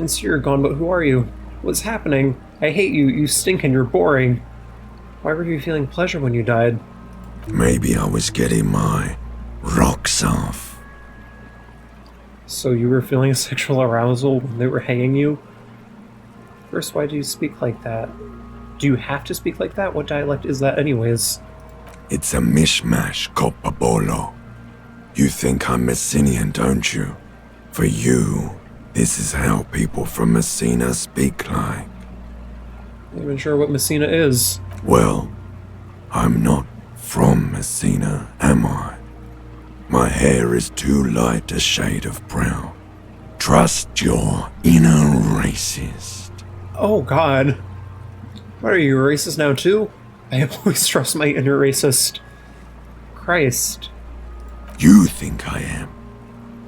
And so you're gone, but who are you? What's happening? I hate you. You stink and you're boring. Why were you feeling pleasure when you died? Maybe I was getting my rocks off. So you were feeling sexual arousal when they were hanging you? First, why do you speak like that? Do you have to speak like that? What dialect is that anyways? It's a mishmash, Copabolo. You think I'm Messinian, don't you? For you, this is how people from Messina speak like. Not even sure what Messina is. Well, I'm not from Messina, am I? My hair is too light a shade of brown. Trust your inner racist. Oh god. What are you, racist now too? I always trust my inner racist. Christ. You think I am.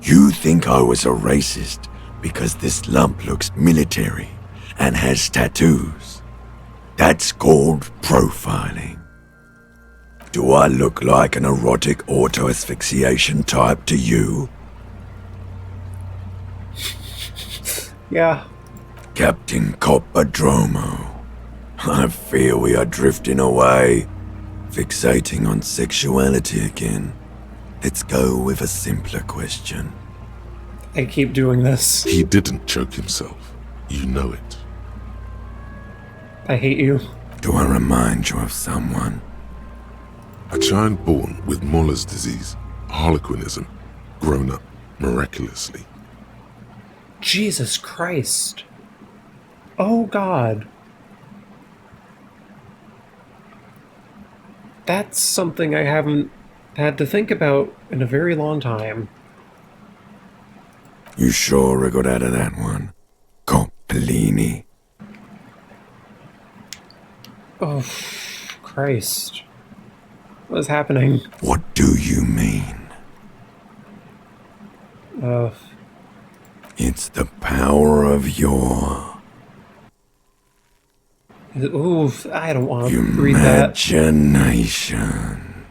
You think I was a racist because this lump looks military and has tattoos. That's called profiling. Do I look like an erotic auto-asphyxiation type to you? Yeah. Captain Coppadromo, I fear we are drifting away, fixating on sexuality again. Let's go with a simpler question. I keep doing this. He didn't choke himself. You know it. I hate you. Do I remind you of someone? A child born with Muller's disease, harlequinism, grown up miraculously. Jesus Christ. Oh god. That's something I haven't had to think about in a very long time. You sure I got out of that one, Coppellini? Oh, Christ. What is happening? What do you mean? It's the power of your Ooh, I don't want to read that. imagination.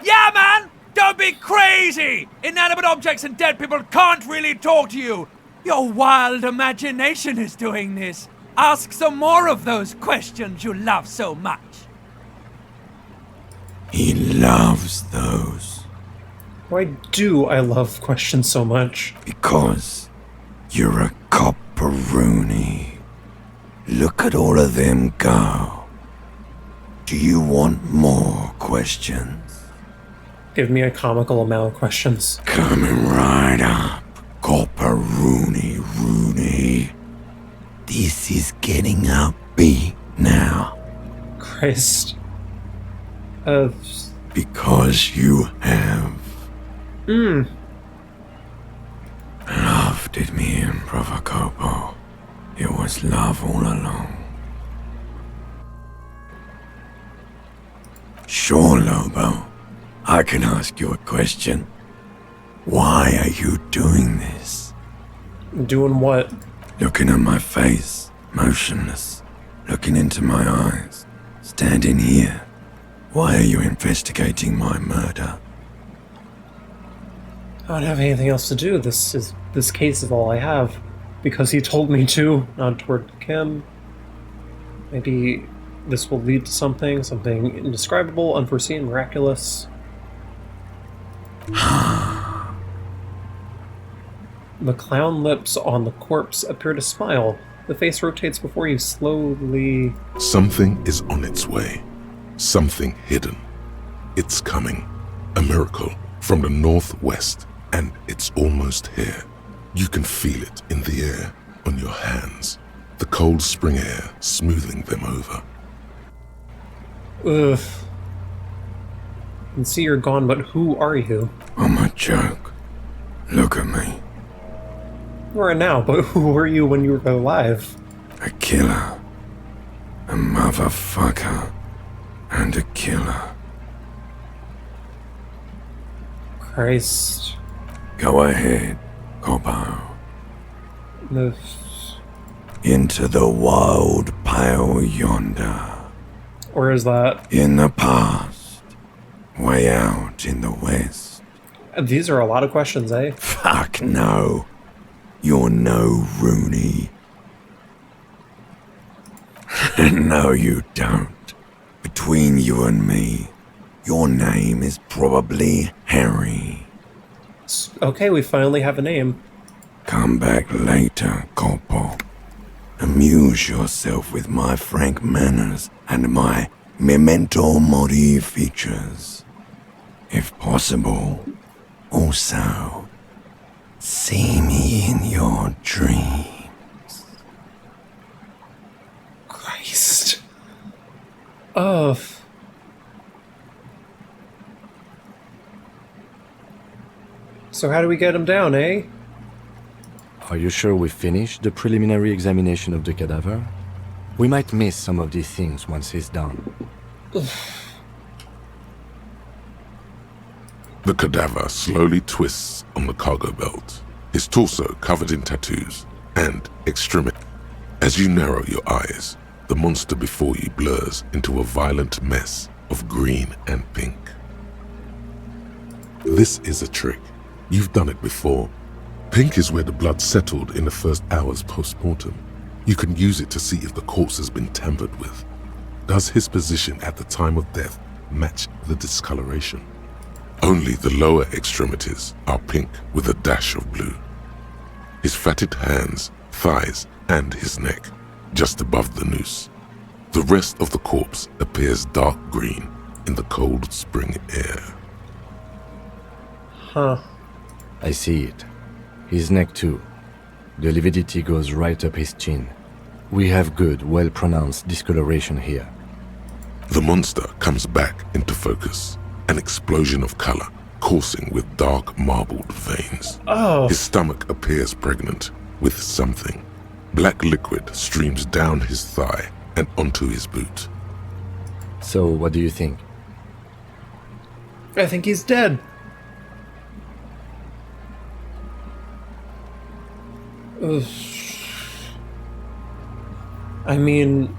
Yeah, man! Don't be crazy! Inanimate objects and dead people can't really talk to you! Your wild imagination is doing this. Ask some more of those questions you love so much. He loves those Why do I love questions so much? because you're a copperoonie. Look at all of them go. Do you want more questions? Give me a comical amount of questions. Coming right up, copperoonie Rooney. This is getting upbeat now. Christ. Because you have loved it me in Provocopo. It was love all along. Sure, Lobo. I can ask you a question. Why are you doing this? Doing what? Looking at my face, motionless. Looking into my eyes. Standing here. Why are you investigating my murder? I don't have anything else to do. This case is all I have. Because he told me to, not toward Kim. Maybe this will lead to something indescribable, unforeseen, miraculous. The clown lips on the corpse appear to smile. The face rotates before you slowly. Something is on its way. Something hidden. It's coming. A miracle from the northwest, and it's almost here. You can feel it in the air, on your hands. The cold spring air smoothing them over. Ugh. I can see you're gone, but who are you? I'm a joke. Look at me. You are now, but who were you when you were alive? A killer. A motherfucker. And a killer. Christ. Go ahead, Coppo. The... Into the wild pale yonder. Where is that? In the past. Way out in the west. These are a lot of questions, eh? Fuck no. You're no Rooney. No, you don't. Between you and me, your name is probably Harry. Okay, we finally have a name. Come back later, Corporal. Amuse yourself with my frank manners and my memento mori features. If possible, also, see me in your dreams. Christ. Oh. So how do we get him down, eh? Are you sure we finished the preliminary examination of the cadaver? We might miss some of these things once he's done. The cadaver slowly twists on the cargo belt, his torso covered in tattoos and extremity. As you narrow your eyes, the monster before you blurs into a violent mess of green and pink. This is a trick. You've done it before. Pink is where the blood settled in the first hours post-mortem. You can use it to see if the corpse has been tampered with. Does his position at the time of death match the discoloration? Only the lower extremities are pink with a dash of blue. His fatted hands, thighs, and his neck, just above the noose. The rest of the corpse appears dark green in the cold spring air. Huh. I see it. His neck too. The lividity goes right up his chin. We have good, well-pronounced discoloration here. The monster comes back into focus, an explosion of color, coursing with dark marbled veins. Oh. His stomach appears pregnant with something. Black liquid streams down his thigh and onto his boot. So, what do you think? I think he's dead. Ugh. I mean...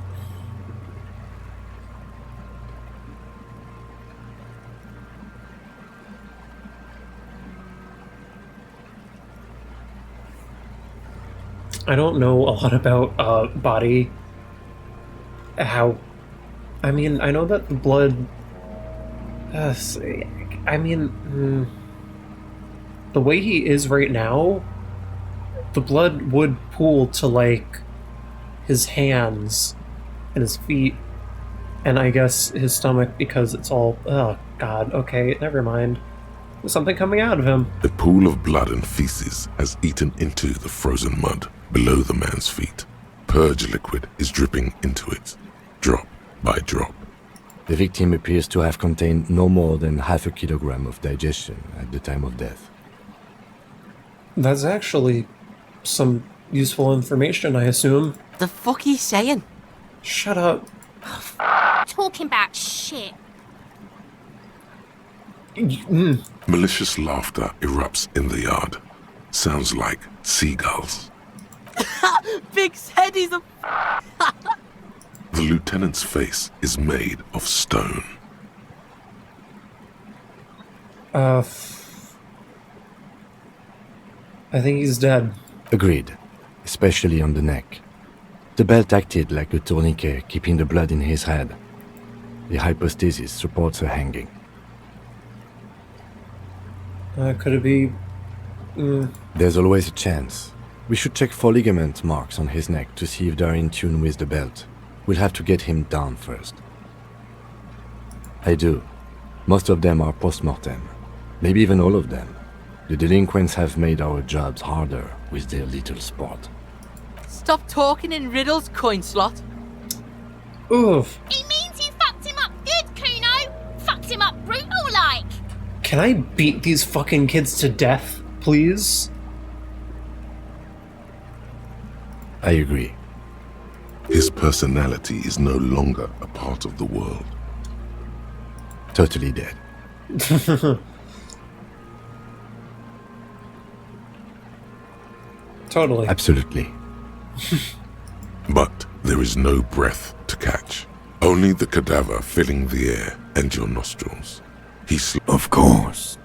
I don't know a lot about body. How... I mean, I know that the blood... I mean... the way he is right now, the blood would pool to, like, his hands and his feet, and I guess his stomach, because it's all... Oh, God, okay, never mind. There's something coming out of him. A pool of blood and feces has eaten into the frozen mud below the man's feet. Purge liquid is dripping into it, drop by drop. The victim appears to have contained no more than half a kilogram of digestion at the time of death. That's actually some useful information, I assume. The fuck are you saying? Shut up. Talking about shit. Malicious laughter erupts in the yard. Sounds like seagulls. Big's head is a... The lieutenant's face is made of stone. I think he's dead. Agreed, especially on the neck. The belt acted like a tourniquet, keeping the blood in his head. The hypostasis supports a hanging. Could it be... There's always a chance. We should check for ligament marks on his neck to see if they're in tune with the belt. We'll have to get him down first. I do. Most of them are post-mortem. Maybe even all of them. The delinquents have made our jobs harder with their little sport. Stop talking in riddles, coin slot. Oof. It means you fucked him up good, Kuno. Fucked him up brutal like. Can I beat these fucking kids to death, please? I agree. His personality is no longer a part of the world. Totally dead. Totally. Absolutely. But there is no breath to catch. Only the cadaver filling the air and your nostrils. Of course.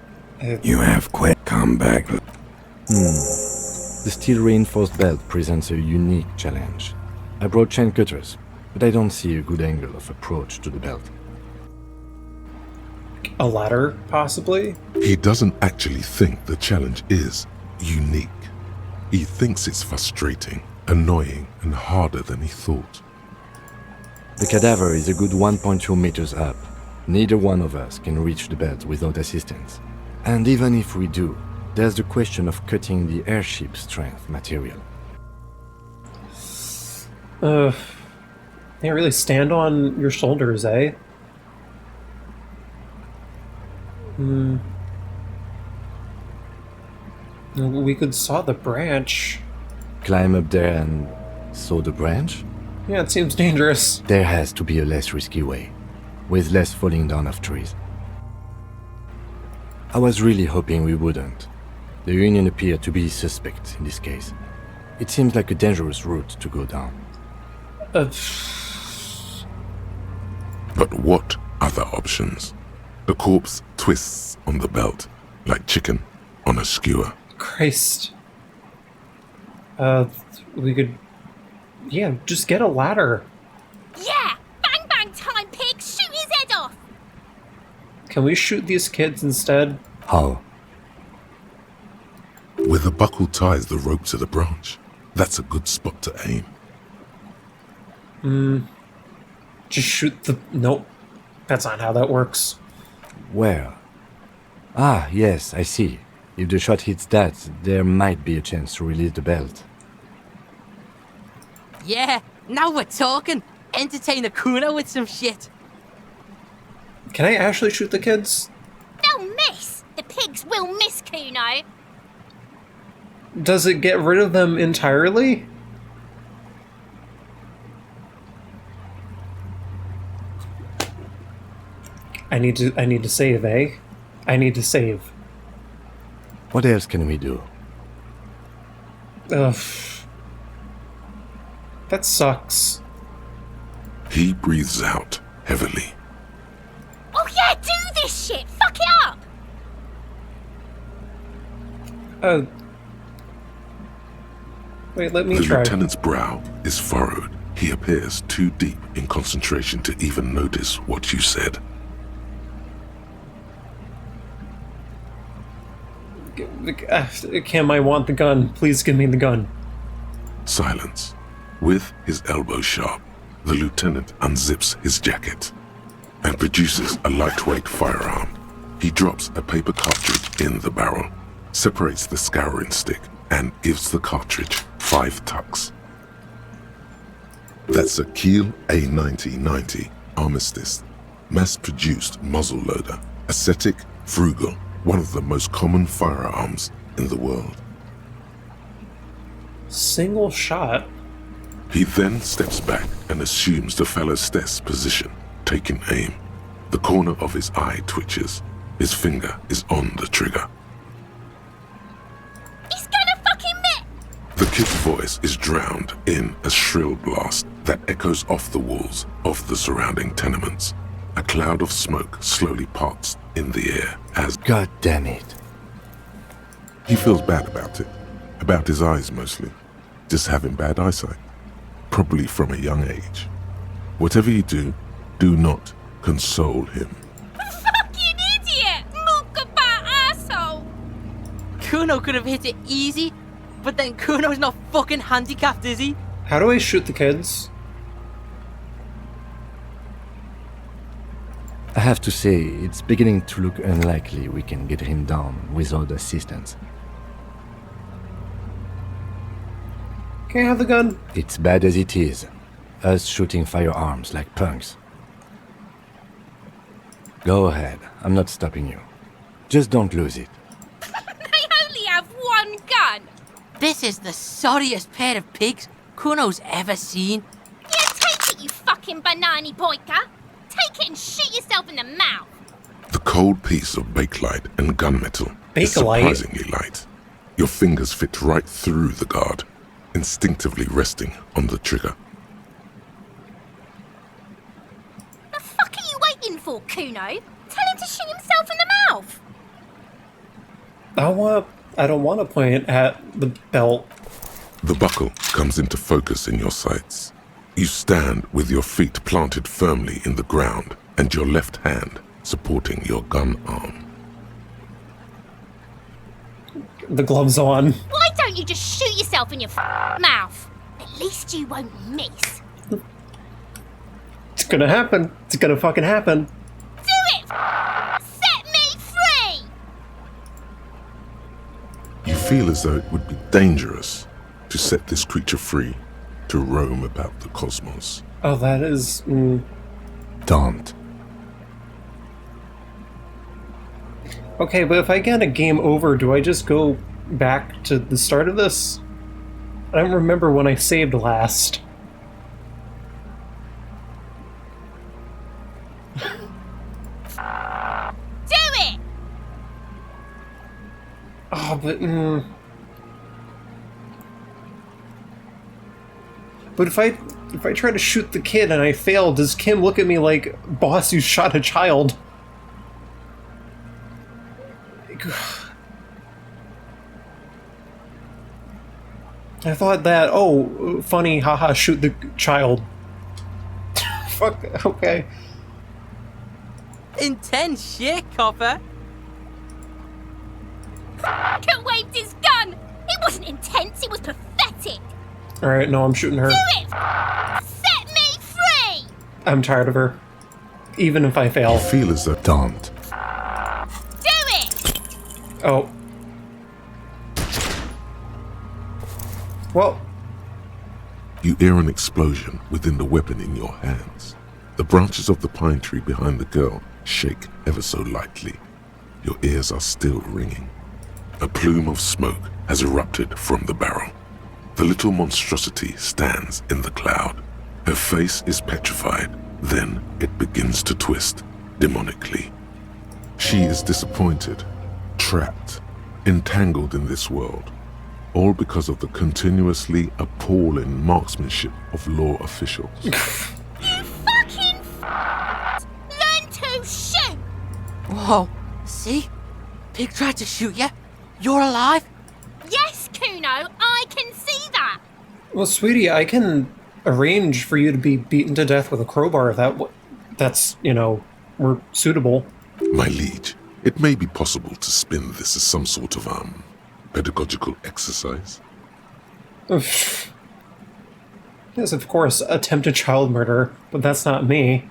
You have quit. Come back. The steel-reinforced belt presents a unique challenge. I brought chain cutters, but I don't see a good angle of approach to the belt. A ladder, possibly? He doesn't actually think the challenge is unique. He thinks it's frustrating, annoying, and harder than he thought. The cadaver is a good 1.2 meters up. Neither one of us can reach the belt without assistance. And even if we do, there's the question of cutting the airship strength material. Can't really stand on your shoulders, eh? We could saw the branch. Climb up there and saw the branch? Yeah, it seems dangerous. There has to be a less risky way, with less falling down of trees. I was really hoping we wouldn't. The Union appeared to be suspect in this case. It seems like a dangerous route to go down. But what other options? The corpse twists on the belt, like chicken on a skewer. Christ. We could... Yeah, just get a ladder. Yeah! Bang bang time, pig! Shoot his head off! Can we shoot these kids instead? How? Where the buckle ties the rope to the branch. That's a good spot to aim. Just shoot the... Nope. That's not how that works. Where? Ah, yes, I see. If the shot hits that, there might be a chance to release the belt. Yeah, now we're talking. Entertain the Kuno with some shit. Can I actually shoot the kids? They'll miss! The pigs will miss Kuno! Does it get rid of them entirely? I need to save, eh? I need to save. What else can we do? Ugh. That sucks. He breathes out heavily. Oh yeah, do this shit! Fuck it up! Wait, let me The try. lieutenant's brow is furrowed. He appears too deep in concentration to even notice what you said. Kim, I want the gun. Please give me the gun. Silence. With his elbow sharp, the lieutenant unzips his jacket and produces a lightweight firearm. He drops a paper cartridge in the barrel, separates the scouring stick, and gives the cartridge 5 tucks. That's a Kiel A9090 Armistice, mass-produced muzzleloader, ascetic, frugal, one of the most common firearms in the world. Single shot? He then steps back and assumes the fellow's death's position, taking aim. The corner of his eye twitches. His finger is on the trigger. He's gonna fucking miss! The kid's voice is drowned in a shrill blast that echoes off the walls of the surrounding tenements. A cloud of smoke slowly parts in the air as God damn it. he feels bad about it. About his eyes mostly. Just having bad eyesight. Probably from a young age. Whatever you do, do not console him. Fucking idiot! Mookabat asshole! Kuno could have hit it easy, but then Kuno's not fucking handicapped, is he? How do I shoot the kids? I have to say, it's beginning to look unlikely we can get him down without assistance. Can I have the gun? It's bad as it is. Us shooting firearms like punks. Go ahead, I'm not stopping you. Just don't lose it. They only have one gun! This is the sorriest pair of pigs Kuno's ever seen. Yeah, take it, you fucking banani boyka! Take it and shoot yourself in the mouth! The cold piece of bakelite and gunmetal is Bakelite? surprisingly light. Your fingers fit right through the guard, instinctively resting on the trigger. The fuck are you waiting for, Kuno? Tell him to shoot himself in the mouth! I don't want to point at the belt. The buckle comes into focus in your sights. You stand with your feet planted firmly in the ground and your left hand supporting your gun arm. The gloves on. Why don't you just shoot yourself in your mouth? At least you won't miss. It's gonna happen. It's gonna fucking happen. Do it! Set me free! You feel as though it would be dangerous to set this creature free to roam about the cosmos. Oh, that is... Don't. Okay, but if I get a game over, do I just go back to the start of this? I don't remember when I saved last. Do it! Oh, but... But if I try to shoot the kid and I fail, does Kim look at me like, boss, you shot a child? I thought that, oh, funny, haha, shoot the child. Fuck, okay. Intense shit, Copper. Fucker waved his gun! It wasn't intense, it was pathetic! Alright, no, I'm shooting her. Do it! Set me free! I'm tired of her. Even if I fail. You feel as though... Don't. Do it! Oh. Well, You hear an explosion within the weapon in your hands. The branches of the pine tree behind the girl shake ever so lightly. Your ears are still ringing. A plume of smoke has erupted from the barrel. The little monstrosity stands in the cloud. Her face is petrified, then it begins to twist demonically. She is disappointed, trapped, entangled in this world, all because of the continuously appalling marksmanship of law officials. You fucking learn to shoot! Whoa, see? Pig tried to shoot you. You're alive? Yes, Kuno, I can see that! well, sweetie, I can arrange for you to be beaten to death with a crowbar if that's, we're suitable. My liege, it may be possible to spin this as some sort of, pedagogical exercise. Yes, of course, attempted child murder, but that's not me.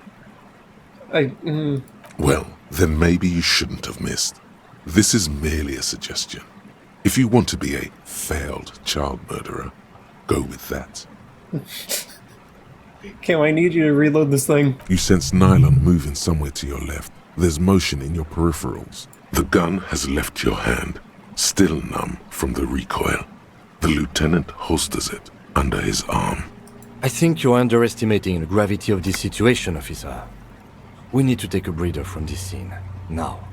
Well, then maybe you shouldn't have missed. This is merely a suggestion. If you want to be a failed child murderer, go with that. Kim, I need you to reload this thing. You sense nylon moving somewhere to your left. There's motion in your peripherals. The gun has left your hand, still numb from the recoil. The lieutenant holsters it under his arm. I think you're underestimating the gravity of this situation, officer. We need to take a breather from this scene. Now.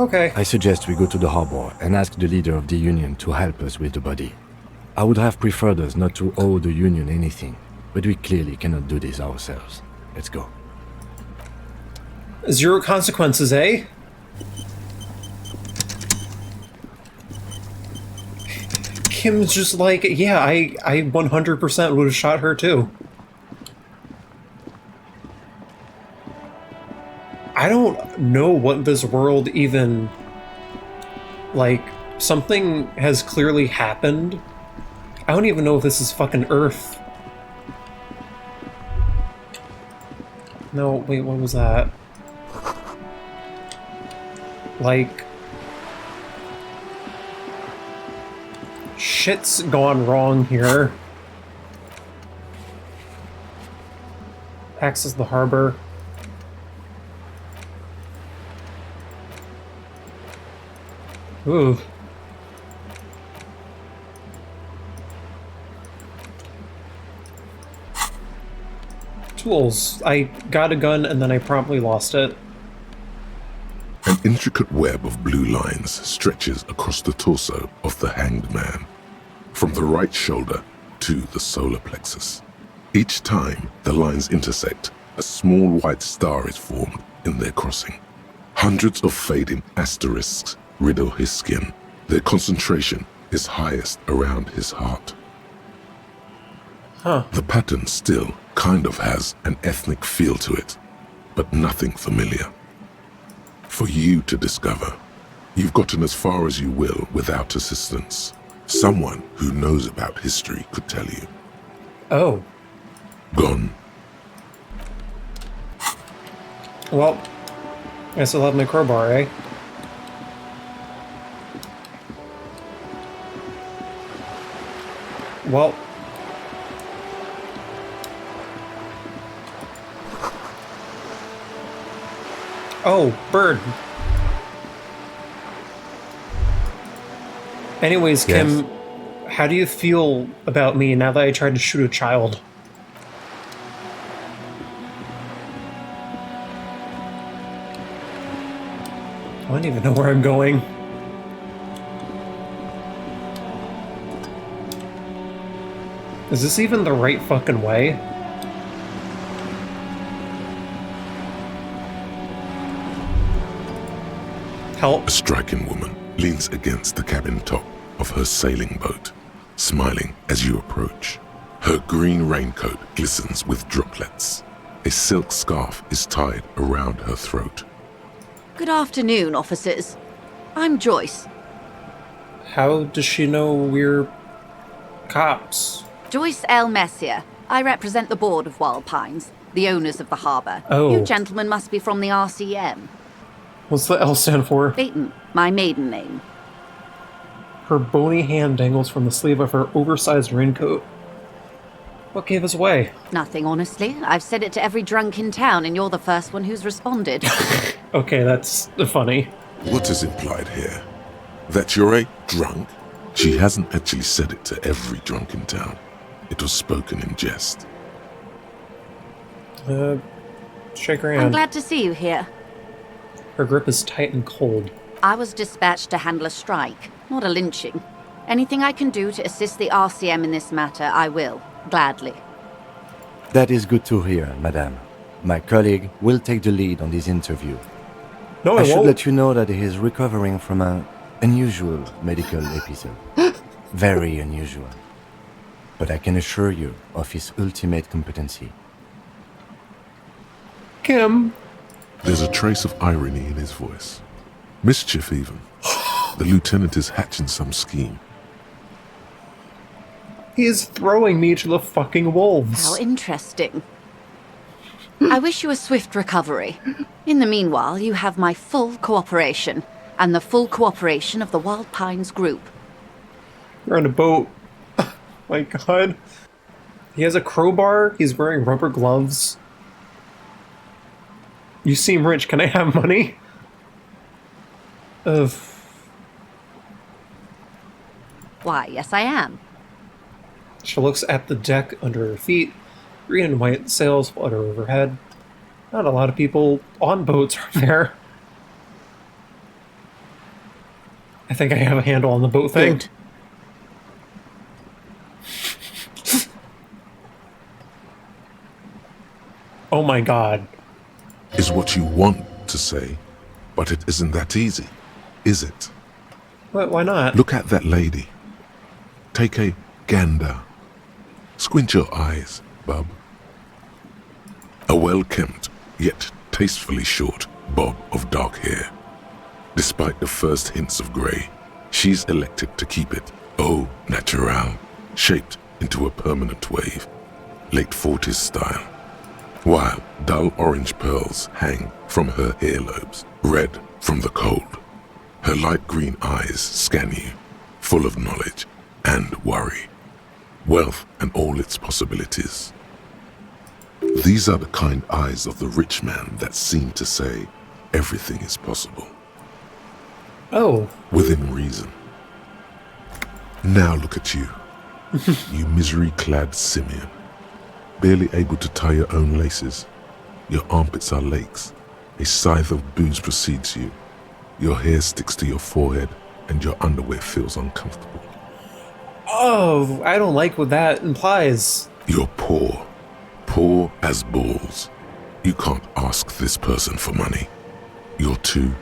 Okay. I suggest we go to the harbor and ask the leader of the Union to help us with the body. I would have preferred us not to owe the Union anything, but we clearly cannot do this ourselves. Let's go. Zero consequences, eh? Kim's just like, yeah, I 100% would have shot her too. I don't know what this world even... Like, something has clearly happened. I don't even know if this is fucking Earth. No, wait, what was that? Like... Shit's gone wrong here. Access the harbor. Ooh. Tools. I got a gun and then I promptly lost it. An intricate web of blue lines stretches across the torso of the hanged man, from the right shoulder to the solar plexus. Each time the lines intersect, a small white star is formed in their crossing. Hundreds of fading asterisks riddle his skin, Their concentration is highest around his heart. Huh. The pattern still kind of has an ethnic feel to it, but nothing familiar. For you to discover, you've gotten as far as you will without assistance. Someone who knows about history could tell you. Oh. Gone. Well, I still have my crowbar, eh? Well. Oh, bird. Anyways, Kim, how do you feel about me now that I tried to shoot a child? I don't even know where I'm going. Is this even the right fucking way? Help. A striking woman leans against the cabin top of her sailing boat, smiling as you approach. Her green raincoat glistens with droplets. A silk scarf is tied around her throat. Good afternoon, officers. I'm Joyce. How does she know we're cops? Joyce L. Messier. I represent the board of Wild Pines, the owners of the harbour. Oh. You gentlemen must be from the RCM. What's the L stand for? Peyton, my maiden name. Her bony hand dangles from the sleeve of her oversized raincoat. What gave us away? Nothing, honestly. I've said it to every drunk in town, and you're the first one who's responded. Okay, that's funny. What is implied here? That you're a drunk? She hasn't actually said it to every drunk in town. It was spoken in jest. Shake her I'm hand. glad to see you here. Her grip is tight and cold. I was dispatched to handle a strike, not a lynching. Anything I can do to assist the RCM in this matter, I will, gladly. That is good to hear, madame. My colleague will take the lead on this interview. No, I I should won't. let you know that he is recovering from an unusual medical episode. Very unusual. But I can assure you of his ultimate competency. Kim. There's a trace of irony in his voice. Mischief, even. The lieutenant is hatching some scheme. He is throwing me to the fucking wolves. How interesting. I wish you a swift recovery. In the meanwhile, you have my full cooperation, and the full cooperation of the Wild Pines group. We're on a boat. My god. He has a crowbar. He's wearing rubber gloves. You seem rich. Can I have money? Why, yes I am. She looks at the deck under her feet. Green and white sails flutter overhead. Not a lot of people on boats are there. I think I have a handle on the boat thing. Good. Oh my god. Is what you want to say, but it isn't that easy, is it? What, why not? Look at that lady. Take a gander. Squint your eyes, bub. A well-kempt, yet tastefully short bob of dark hair. Despite the first hints of grey, she's elected to keep it au naturel, shaped into a permanent wave, late 40s style. While dull orange pearls hang from her earlobes, red from the cold. Her light green eyes scan you, full of knowledge and worry, wealth and all its possibilities. These are the kind eyes of the rich man that seem to say everything is possible, Oh. within reason. Now look at you, you misery-clad simian. Barely able to tie your own laces. Your armpits are lakes. A scythe of booze precedes you. Your hair sticks to your forehead, and your underwear feels uncomfortable. Oh, I don't like what that implies. You're poor. Poor as balls. You can't ask this person for money. You're too...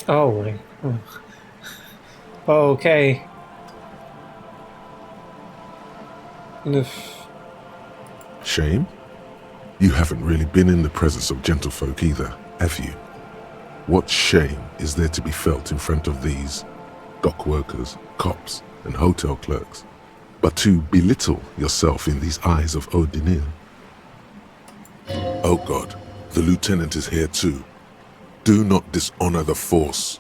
Oh, my. Okay. Oof. Shame? You haven't really been in the presence of gentlefolk either, have you? What shame is there to be felt in front of these dock workers, cops, and hotel clerks, but to belittle yourself in these eyes of Odinil? Oh God, the lieutenant is here too. Do not dishonor the force.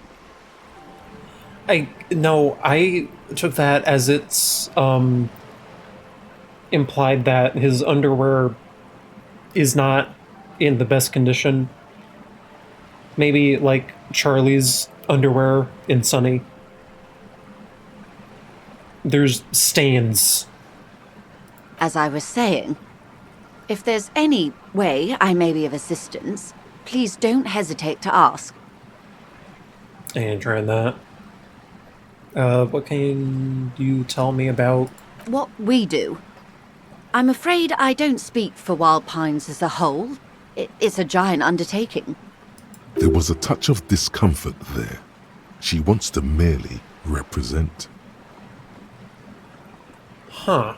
No, I took that as it's, implied that his underwear is not in the best condition. Maybe like Charlie's underwear in Sunny. There's stains. As I was saying, if there's any way I may be of assistance, please don't hesitate to ask. I ain't trying that. What can you tell me about? What we do. I'm afraid I don't speak for Wild Pines as a whole. It's a giant undertaking. There was a touch of discomfort there. She wants to merely represent. Huh.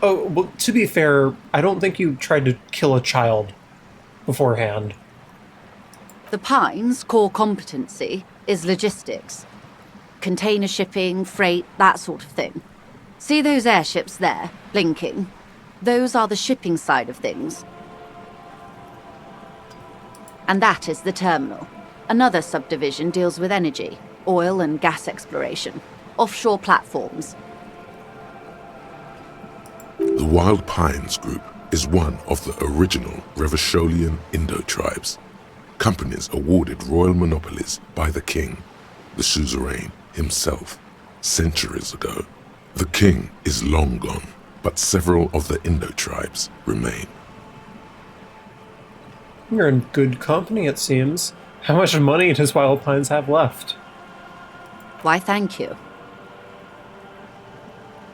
Oh, well, to be fair, I don't think you tried to kill a child beforehand. The Pines' core competency is logistics. Container shipping, freight, that sort of thing. See those airships there, blinking? Those are the shipping side of things. And that is the terminal. Another subdivision deals with energy, oil and gas exploration, offshore platforms. The Wild Pines Group is one of the original Revacholian Indo tribes. Companies awarded royal monopolies by the king, the suzerain himself, centuries ago. The king is long gone, but several of the Indo tribes remain. You're in good company, it seems. How much money does Wild Pines have left? Why, thank you.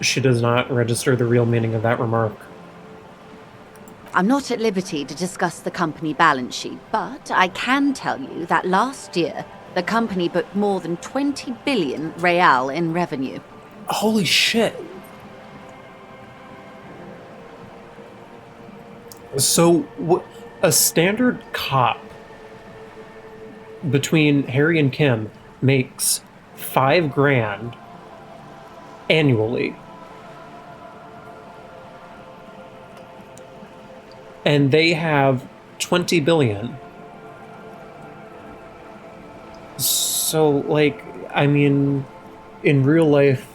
She does not register the real meaning of that remark. I'm not at liberty to discuss the company balance sheet, but I can tell you that last year, the company booked more than 20 billion real in revenue. Holy shit. So, a standard cop between Harry and Kim makes $5,000 annually. And they have 20 billion. So, like, I mean, in real life,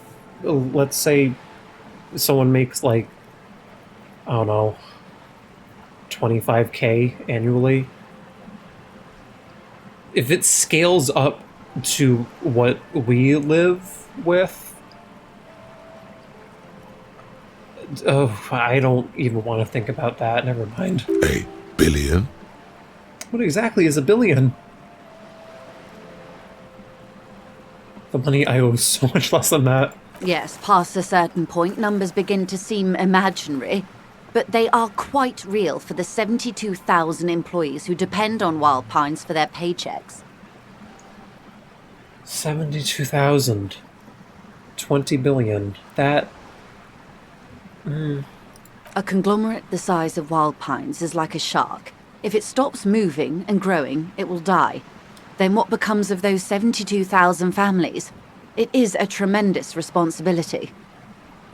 let's say someone makes, like, I don't know, 25K annually. If it scales up to what we live with, oh, I don't even want to think about that. Never mind. A billion? What exactly is a billion? The money I owe is so much less than that. Yes, past a certain point, numbers begin to seem imaginary. But they are quite real for the 72,000 employees who depend on Wild Pines for their paychecks. 72,000. 20 billion. That... A conglomerate the size of Wild Pines is like a shark. If it stops moving and growing, it will die. Then what becomes of those 72,000 families? It is a tremendous responsibility.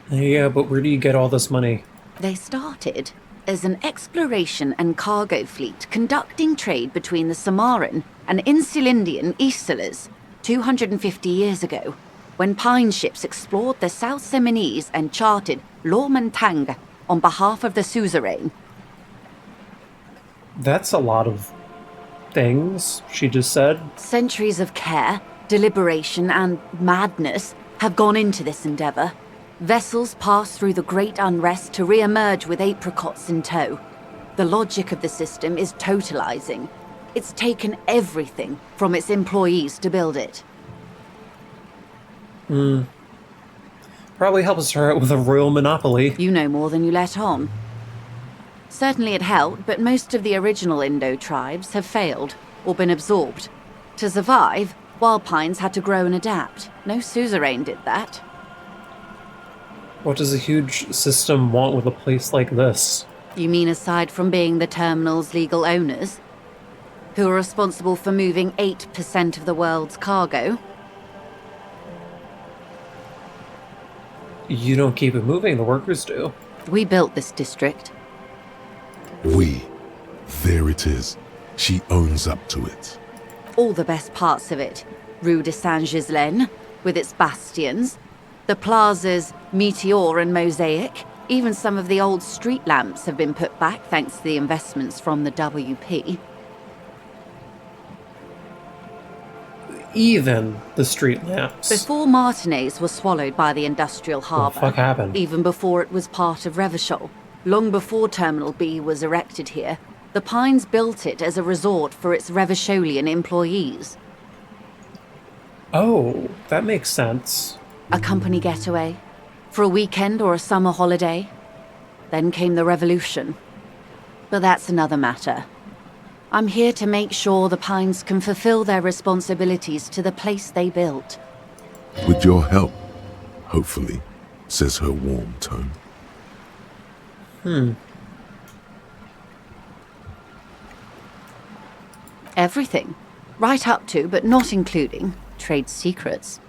Yeah, but where do you get all this money? They started as an exploration and cargo fleet conducting trade between the Samaran and Insulindian Isolas 250 years ago, when pine ships explored the South Seminese and charted Lomantang on behalf of the suzerain. That's a lot of things, she just said. Centuries of care, deliberation, and madness have gone into this endeavor. Vessels pass through the Great Unrest to re-emerge with apricots in tow. The logic of the system is totalizing. It's taken everything from its employees to build it. Probably helps her out with a royal monopoly. You know more than you let on. Certainly it helped, but most of the original Indo tribes have failed, or been absorbed. To survive, wild pines had to grow and adapt. No suzerain did that. What does a huge system want with a place like this? You mean aside from being the terminal's legal owners? Who are responsible for moving 8% of the world's cargo? You don't keep it moving, the workers do. We built this district. We. There it is. She owns up to it. All the best parts of it. Rue de Saint-Ghislain, with its bastions. The plazas Meteor and Mosaic. Even some of the old street lamps have been put back thanks to the investments from the WP. Even the street lamps. Before Martinez was swallowed by the industrial harbour. What the fuck happened? Even before it was part of Revachol. Long before Terminal B was erected here, the Pines built it as a resort for its Revacholian employees. Oh, that makes sense. A company getaway. For a weekend or a summer holiday. Then came the revolution. But that's another matter. I'm here to make sure the Pines can fulfill their responsibilities to the place they built. With your help, hopefully, says her warm tone. Everything. Right up to, but not including, trade secrets.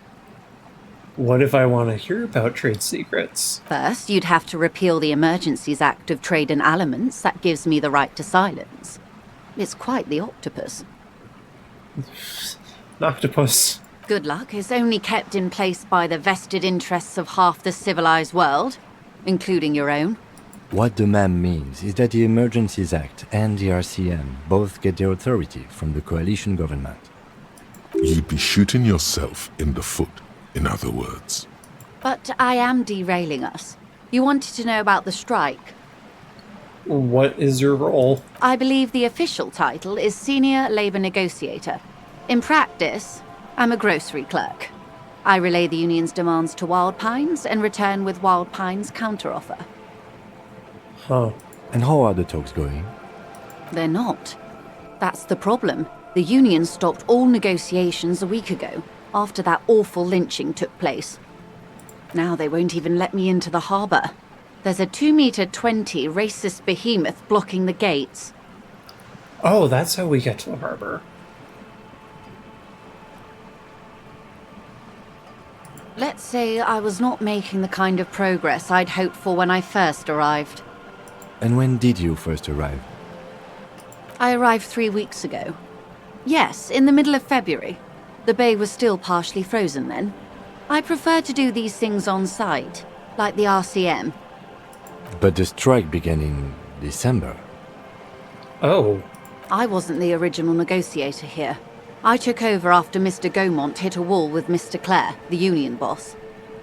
What if I want to hear about trade secrets? First, you'd have to repeal the Emergencies Act of Trade and Aliments that gives me the right to silence. It's quite the octopus. An octopus. Good luck is only kept in place by the vested interests of half the civilized world, including your own. What the ma'am means is that the Emergencies Act and the RCM both get their authority from the coalition government. You'd be shooting yourself in the foot, in other words. But I am derailing us. You wanted to know about the strike. What is your role? I believe the official title is Senior Labor Negotiator. In practice, I'm a grocery clerk. I relay the union's demands to Wild Pines and return with Wild Pines' counteroffer. Huh. And how are the talks going? They're not. That's the problem. The union stopped all negotiations a week ago, after that awful lynching took place. Now they won't even let me into the harbour. There's a 2-meter-20 racist behemoth blocking the gates. Oh, that's how we get to the harbor. Let's say I was not making the kind of progress I'd hoped for when I first arrived. And when did you first arrive? I arrived 3 weeks ago. Yes, in the middle of February. The bay was still partially frozen then. I prefer to do these things on site, like the RCM. But the strike began in December. Oh. I wasn't the original negotiator here. I took over after Mr. Gaumont hit a wall with Mr. Clare, the union boss.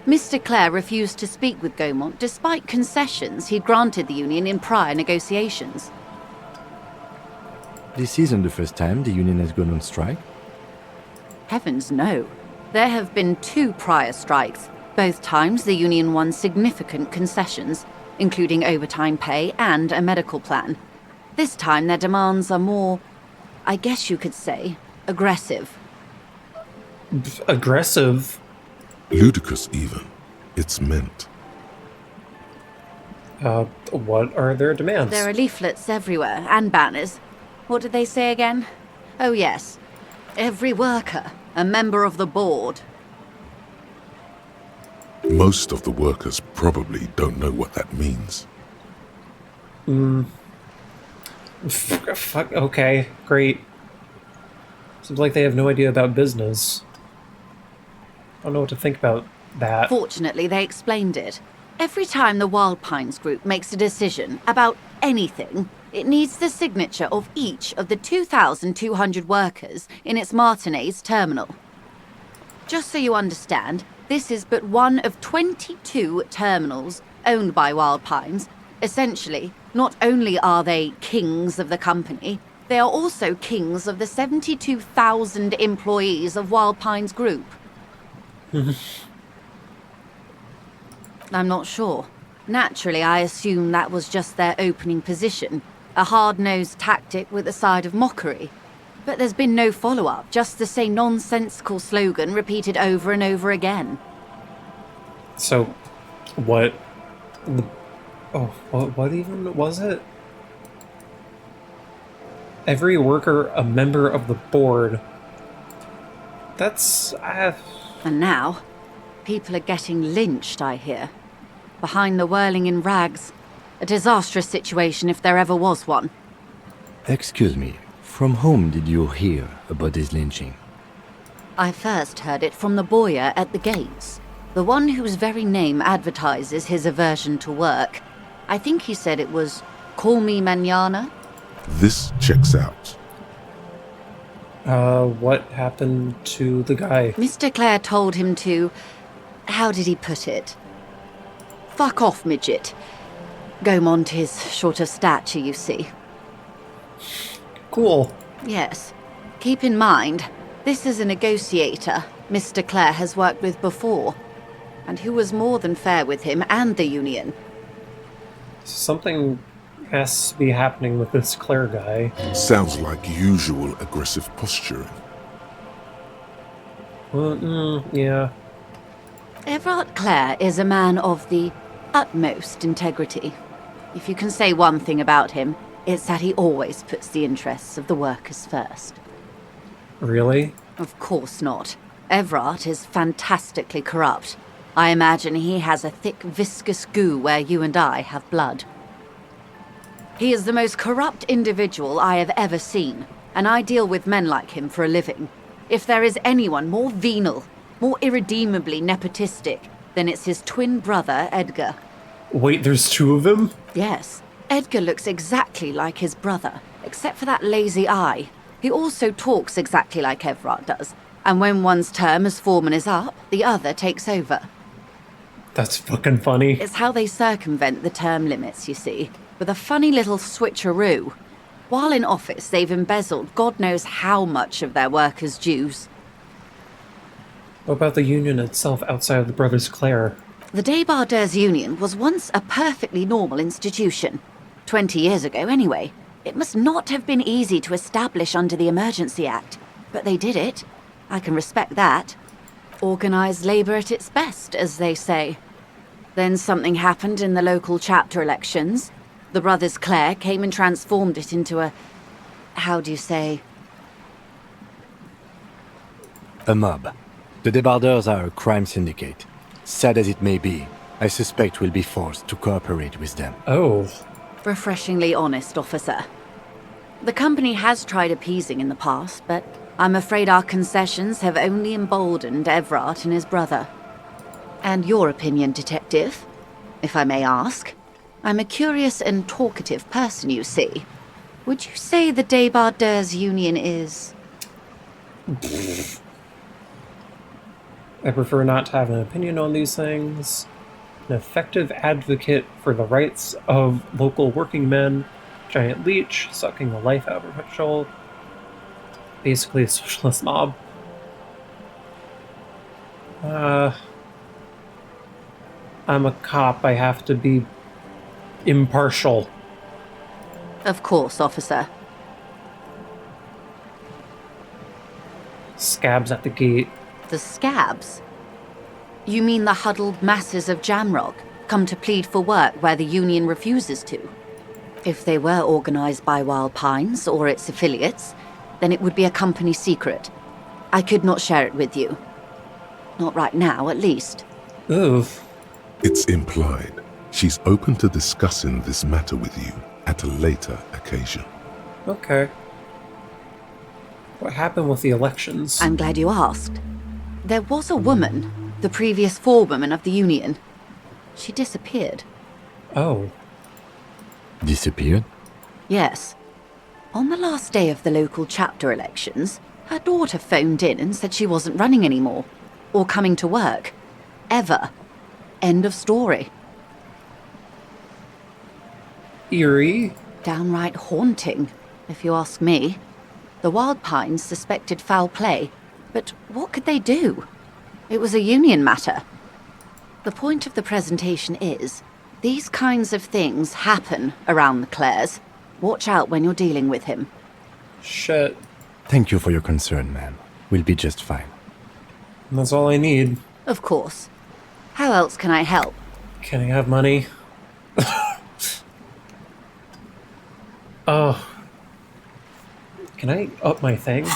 Mr. Clare refused to speak with Gaumont despite concessions he'd granted the union in prior negotiations. This isn't the first time the union has gone on strike. Heavens no. There have been 2 prior strikes. Both times the union won significant concessions, including overtime pay and a medical plan. This time their demands are more, I guess you could say, aggressive. Aggressive? Ludicrous even. It's meant. What are their demands? There are leaflets everywhere, and banners. What did they say again? Oh yes. Every worker, a member of the board. Most of the workers probably don't know what that means. Fuck, okay, great. Seems like they have no idea about business. I don't know what to think about that. Fortunately, they explained it. Every time the Wild Pines group makes a decision about anything, it needs the signature of each of the 2,200 workers in its Martinez terminal. Just so you understand, this is but one of 22 terminals owned by Wild Pines. Essentially, not only are they kings of the company, they are also kings of the 72,000 employees of Wild Pines Group. I'm not sure. Naturally, I assume that was just their opening position, a hard-nosed tactic with a side of mockery. But there's been no follow-up, just the same nonsensical slogan repeated over and over again. So, what? What even was it? Every worker a member of the board. That's... And now, people are getting lynched, I hear. Behind the whirling in rags. A disastrous situation if there ever was one. Excuse me, from whom did you hear about this lynching? I first heard it from the bowyer at the gates. The one whose very name advertises his aversion to work. I think he said it was, "Call me mañana." This checks out. What happened to the guy? Mr. Clare told him to... How did he put it? Fuck off, midget. Gaumont is short of stature, you see. Cool. Yes. Keep in mind, this is a negotiator Mr. Clare has worked with before, and who was more than fair with him and the Union. Something has to be happening with this Claire guy. Sounds like usual aggressive posturing. Yeah. Everard Clare is a man of the utmost integrity. If you can say one thing about him, it's that he always puts the interests of the workers first. Really? Of course not. Everard is fantastically corrupt. I imagine he has a thick, viscous goo where you and I have blood. He is the most corrupt individual I have ever seen, and I deal with men like him for a living. If there is anyone more venal, more irredeemably nepotistic, then it's his twin brother, Edgar. Wait, there's two of them? Yes. Edgar looks exactly like his brother, except for that lazy eye. He also talks exactly like Everard does, and when one's term as foreman is up, the other takes over. That's fucking funny. It's how they circumvent the term limits, you see, with a funny little switcheroo. While in office, they've embezzled God knows how much of their workers' dues. What about the union itself outside of the Brothers Clare? The Débardeurs Union was once a perfectly normal institution. 20 years ago, anyway. It must not have been easy to establish under the Emergency Act, but they did it. I can respect that. Organised labour at its best, as they say. Then something happened in the local chapter elections. The Brothers Clare came and transformed it into a... how do you say? A mob. The Débardeurs are a crime syndicate. Sad as it may be, I suspect we'll be forced to cooperate with them. Oh. Refreshingly honest, officer. The company has tried appeasing in the past, but I'm afraid our concessions have only emboldened Everard and his brother. And your opinion, detective, if I may ask? I'm a curious and talkative person, you see. Would you say the Débardeurs Union is... I prefer not to have an opinion on these things. An effective advocate for the rights of local working men. Giant leech, sucking the life out of perpetual. Basically a socialist mob. I'm a cop. I have to be impartial. Of course, officer. Scabs at the gate. The scabs? You mean the huddled masses of Jamrock come to plead for work where the Union refuses to? If they were organised by Wild Pines or its affiliates, then it would be a company secret. I could not share it with you. Not right now, at least. Oof. It's implied she's open to discussing this matter with you at a later occasion. Okay. What happened with the elections? I'm glad you asked. There was a woman, the previous forewoman of the Union. She disappeared. Oh. Disappeared? Yes. On the last day of the local chapter elections, her daughter phoned in and said she wasn't running anymore. Or coming to work. Ever. End of story. Eerie? Downright haunting, if you ask me. The Wild Pines suspected foul play, but what could they do? It was a union matter. The point of the presentation is, These kinds of things happen around the Clares. Watch out when you're dealing with him. Shit. Thank you for your concern, ma'am. We'll be just fine. That's all I need. Of course. How else can I help? Can I have money? Oh. Can I up my thing?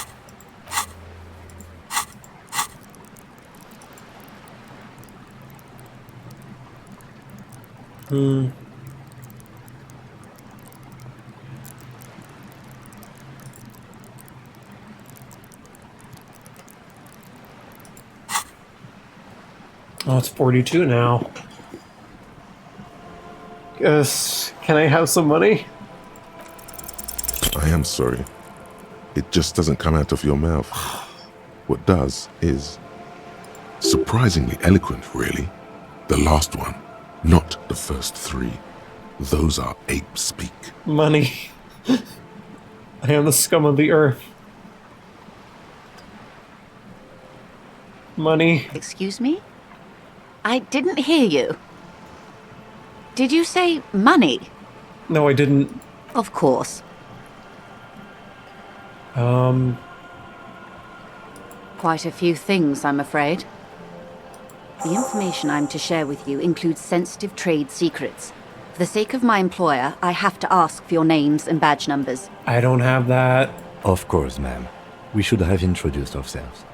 Oh, it's 42 now. Guess, can I have some money? I am sorry. It just doesn't come out of your mouth. What does is surprisingly eloquent, really. The last one, not the first three. Those are ape speak. Money. I am the scum of the earth. Money. Excuse me? I didn't hear you. Did you say money? No, I didn't. Of course. Quite a few things, I'm afraid. The information I'm to share with you includes sensitive trade secrets. For the sake of my employer, I have to ask for your names and badge numbers. I don't have that. Of course, ma'am. We should have introduced ourselves.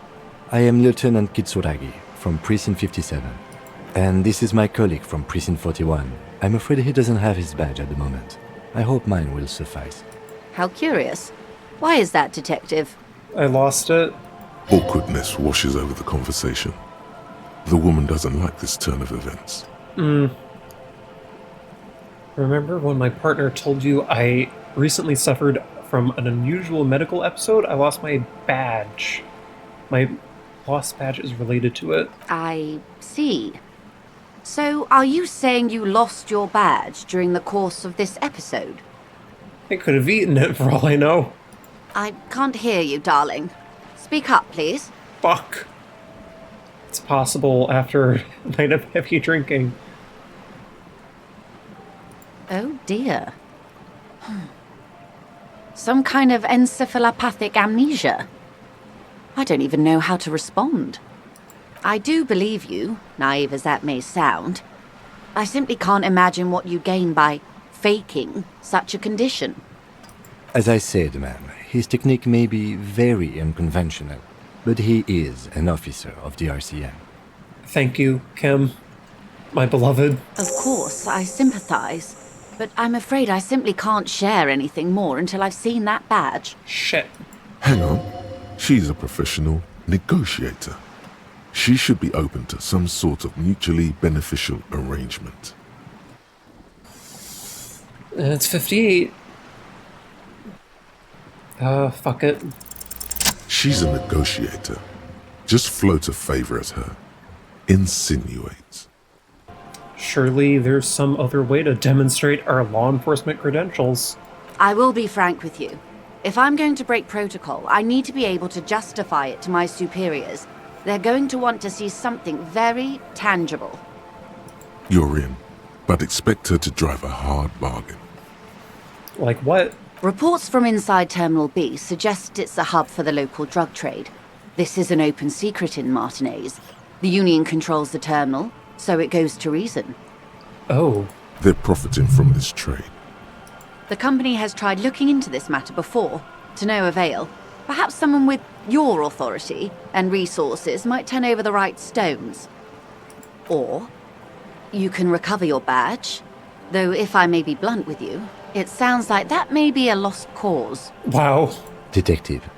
I am Lieutenant Kitsuragi from Precinct 57. And this is my colleague from Precinct 41. I'm afraid he doesn't have his badge at the moment. I hope mine will suffice. How curious. Why is that, Detective? I lost it. Awkwardness washes over the conversation. The woman doesn't like this turn of events. Remember when my partner told you I recently suffered from an unusual medical episode? I lost my badge. My lost badge is related to it. I see. So, are you saying you lost your badge during the course of this episode? I could have eaten it for all I know. I can't hear you, darling. Speak up, please. Fuck. It's possible after a night of heavy drinking. Oh dear. Some kind of encephalopathic amnesia. I don't even know how to respond. I do believe you, naive as that may sound. I simply can't imagine what you gain by faking such a condition. As I said, ma'am, his technique may be very unconventional, but he is an officer of the RCM. Thank you, Kim. My beloved. Of course, I sympathize. But I'm afraid I simply can't share anything more until I've seen that badge. Shit. Hang on. She's a professional negotiator. She should be open to some sort of mutually beneficial arrangement. It's 58. Fuck it. She's a negotiator. Just float a favor at her. Insinuate. Surely there's some other way to demonstrate our law enforcement credentials. I will be frank with you. If I'm going to break protocol, I need to be able to justify it to my superiors. They're going to want to see something very tangible. You're in, but expect her to drive a hard bargain. Like what? Reports from inside Terminal B suggest it's a hub for the local drug trade. This is an open secret in Martinez. The Union controls the terminal, so it goes to reason. Oh. They're profiting from this trade. The company has tried looking into this matter before, to no avail. Perhaps someone with your authority and resources might turn over the right stones. Or you can recover your badge, though if I may be blunt with you, it sounds like that may be a lost cause. Wow. Detective,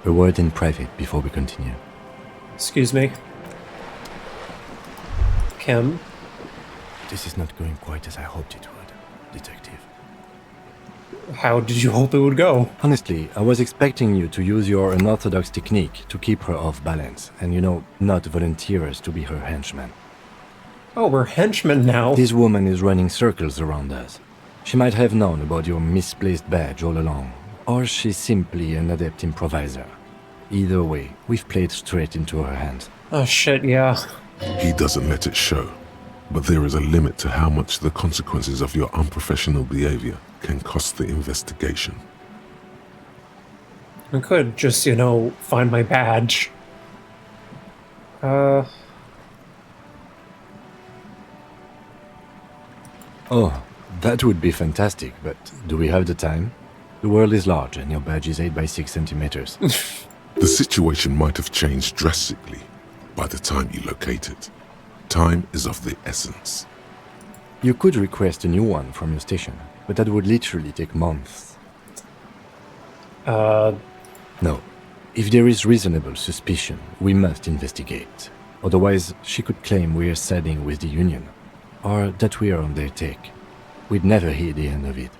a word in private before we continue. Excuse me. Kim? This is not going quite as I hoped it would, Detective. How did you hope it would go? Honestly, I was expecting you to use your unorthodox technique to keep her off balance and, not volunteer us to be her henchmen. Oh, we're henchmen now. This woman is running circles around us. She might have known about your misplaced badge all along, or she's simply an adept improviser. Either way, we've played straight into her hands. Oh shit, yeah. He doesn't let it show. But there is a limit to how much the consequences of your unprofessional behavior can cost the investigation. I could just, find my badge. Oh, that would be fantastic, but do we have the time? The world is large and your badge is 8 by 6 centimeters. The situation might have changed drastically by the time you locate it. Time is of the essence. You could request a new one from your station, but that would literally take months. No. If there is reasonable suspicion, we must investigate. Otherwise, she could claim we are siding with the Union, or that we are on their take. We'd never hear the end of it.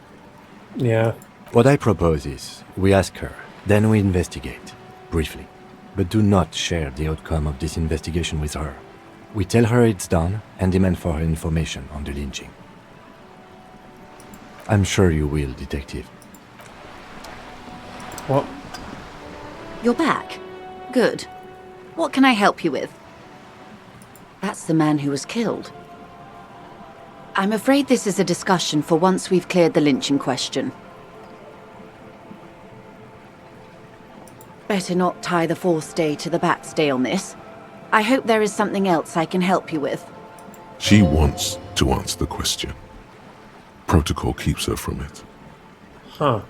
Yeah. What I propose is, we ask her, then we investigate, briefly. But do not share the outcome of this investigation with her. We tell her it's done and demand for her information on the lynching. I'm sure you will, Detective. Well, You're back. Good. What can I help you with? That's the man who was killed. I'm afraid this is a discussion for once we've cleared the lynching question. Better not tie the fourth day to the backstay on this. I hope there is something else I can help you with. She wants to answer the question. Protocol keeps her from it. huh.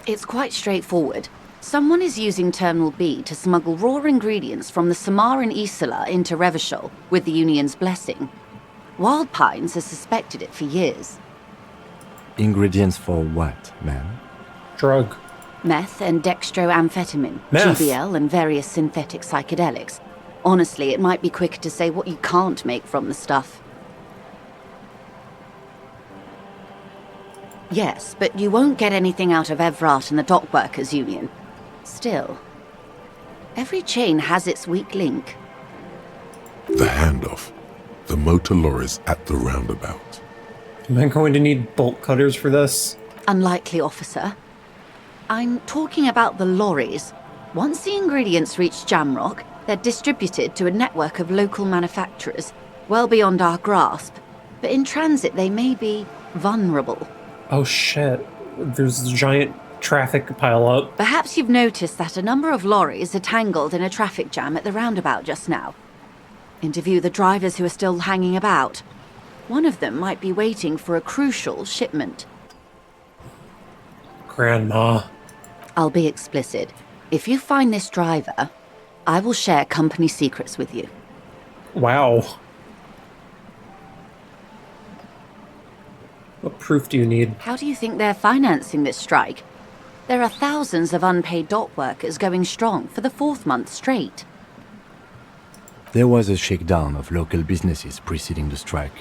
It's quite straightforward. Someone is using Terminal B to smuggle raw ingredients from the Samaran Isla into Revachol with the Union's blessing. Wild Pines has suspected it for years. Ingredients for what, ma'am? Drug. Meth and dextroamphetamine, Meth. GBL and various synthetic psychedelics. Honestly, it might be quicker to say what you can't make from the stuff. Yes, but you won't get anything out of Evrat and the Dockworkers Union. Still, every chain has its weak link. The handoff. The motor lorries at the roundabout. Am I going to need bolt cutters for this? Unlikely, officer. I'm talking about the lorries. Once the ingredients reach Jamrock, they're distributed to a network of local manufacturers, well beyond our grasp. But in transit, they may be vulnerable. Oh shit. There's a giant traffic pileup. Perhaps you've noticed that a number of lorries are tangled in a traffic jam at the roundabout just now. Interview the drivers who are still hanging about. One of them might be waiting for a crucial shipment. Grandma. I'll be explicit. If you find this driver, I will share company secrets with you. Wow. What proof do you need? How do you think they're financing this strike? There are thousands of unpaid dock workers going strong for the 4th month straight. There was a shakedown of local businesses preceding the strike.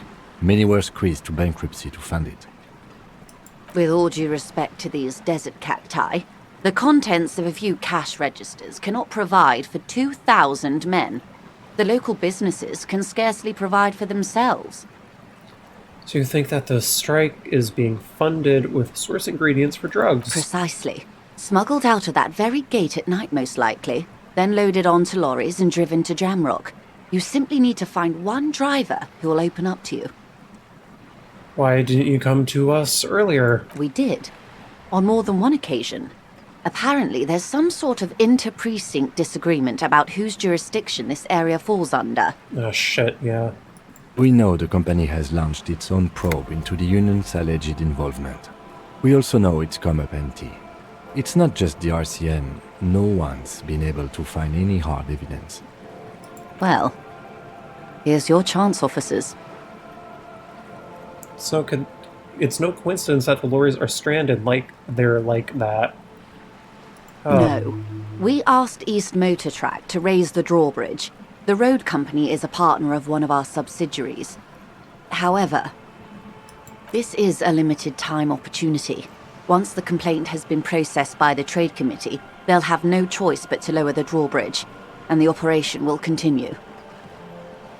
Many were squeezed to bankruptcy to fund it. With all due respect to these desert cacti, the contents of a few cash registers cannot provide for 2,000 men. The local businesses can scarcely provide for themselves. So you think that the strike is being funded with source ingredients for drugs? Precisely. Smuggled out of that very gate at night, most likely, then loaded onto lorries and driven to Jamrock. You simply need to find one driver who will open up to you. Why didn't you come to us earlier? We did. On more than one occasion. Apparently, there's some sort of inter-precinct disagreement about whose jurisdiction this area falls under. Oh shit, yeah. We know the company has launched its own probe into the Union's alleged involvement. We also know it's come up empty. It's not just the RCN. No one's been able to find any hard evidence. Well, here's your chance, officers. It's no coincidence that the lorries are stranded they're like that. Oh. No. We asked East Motor Track to raise the drawbridge. The road company is a partner of one of our subsidiaries. However, this is a limited time opportunity. Once the complaint has been processed by the Trade Committee, they'll have no choice but to lower the drawbridge, and the operation will continue.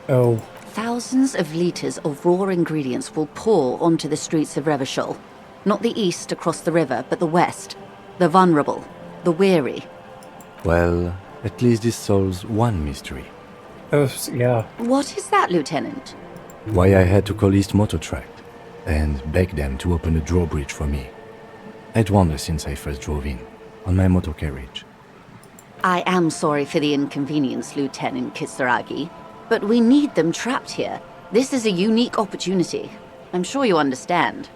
Oh. Thousands of litres of raw ingredients will pour onto the streets of Revachol. Not the east across the river, but the west. The vulnerable. The weary. Well, at least this solves one mystery. Oh, yeah. What is that, Lieutenant? Why I had to call East Motor Tract and beg them to open a drawbridge for me. I'd wandered since I first drove in, on my motor carriage. I am sorry for the inconvenience, Lieutenant Kisaragi, but we need them trapped here. This is a unique opportunity. I'm sure you understand.